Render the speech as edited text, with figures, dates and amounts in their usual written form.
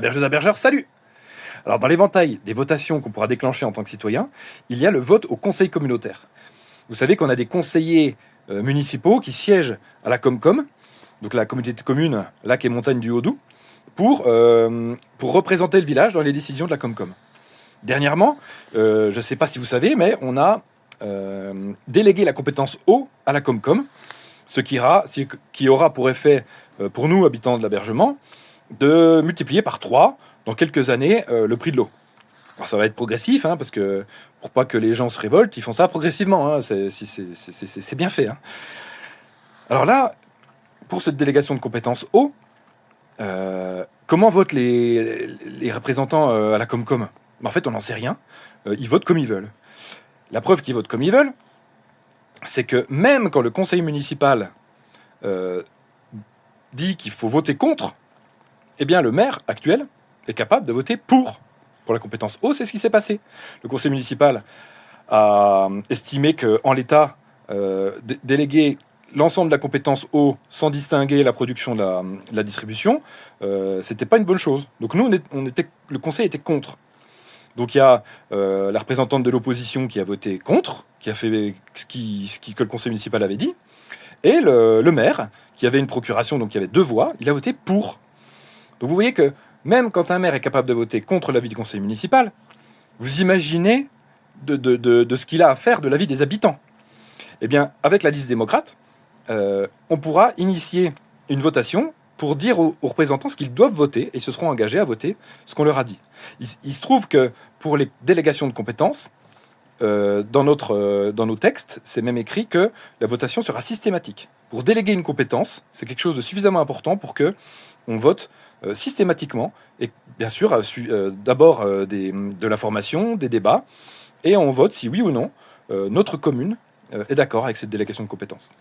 Bergeurs, salut! Alors, dans l'éventail des votations qu'on pourra déclencher en tant que citoyen, il y a le vote au conseil communautaire. Vous savez qu'on a des conseillers municipaux qui siègent à la Comcom, donc la communauté de communes Lac et Montagne du Haut-Doubs, pour représenter le village dans les décisions de la Comcom. Dernièrement, je ne sais pas si vous savez, mais on a délégué la compétence eau à la Comcom, ce qui aura pour effet, pour nous, habitants de l'Abergement, de multiplier par 3 dans quelques années le prix de l'eau. Alors ça va être progressif, parce que pour pas que les gens se révoltent, ils font ça progressivement. C'est bien fait. Alors là, pour cette délégation de compétences eau, comment votent les représentants à la Comcom? En fait, on n'en sait rien. Ils votent comme ils veulent. La preuve qu'ils votent comme ils veulent, c'est que même quand le conseil municipal dit qu'il faut voter contre, eh bien le maire actuel est capable de voter pour la compétence eau. C'est ce qui s'est passé. Le conseil municipal a estimé qu'en l'état, déléguer l'ensemble de la compétence eau sans distinguer la production de la distribution, c'était pas une bonne chose. Donc nous, le conseil était contre. Donc il y a la représentante de l'opposition qui a voté contre, qui a fait que le conseil municipal avait dit, et le maire, qui avait une procuration, donc il y avait 2 voix, il a voté pour. Donc vous voyez que même quand un maire est capable de voter contre l'avis du conseil municipal, vous imaginez de ce qu'il a à faire de l'avis des habitants. Eh bien, avec la liste démocrate, on pourra initier une votation pour dire aux représentants ce qu'ils doivent voter, et ils se seront engagés à voter ce qu'on leur a dit. Il se trouve que pour les délégations de compétences, dans nos textes, c'est même écrit que la votation sera systématique. Pour déléguer une compétence, c'est quelque chose de suffisamment important pour que on vote systématiquement, et bien sûr, d'abord de l'information, des débats, et on vote si oui ou non notre commune est d'accord avec cette délégation de compétences.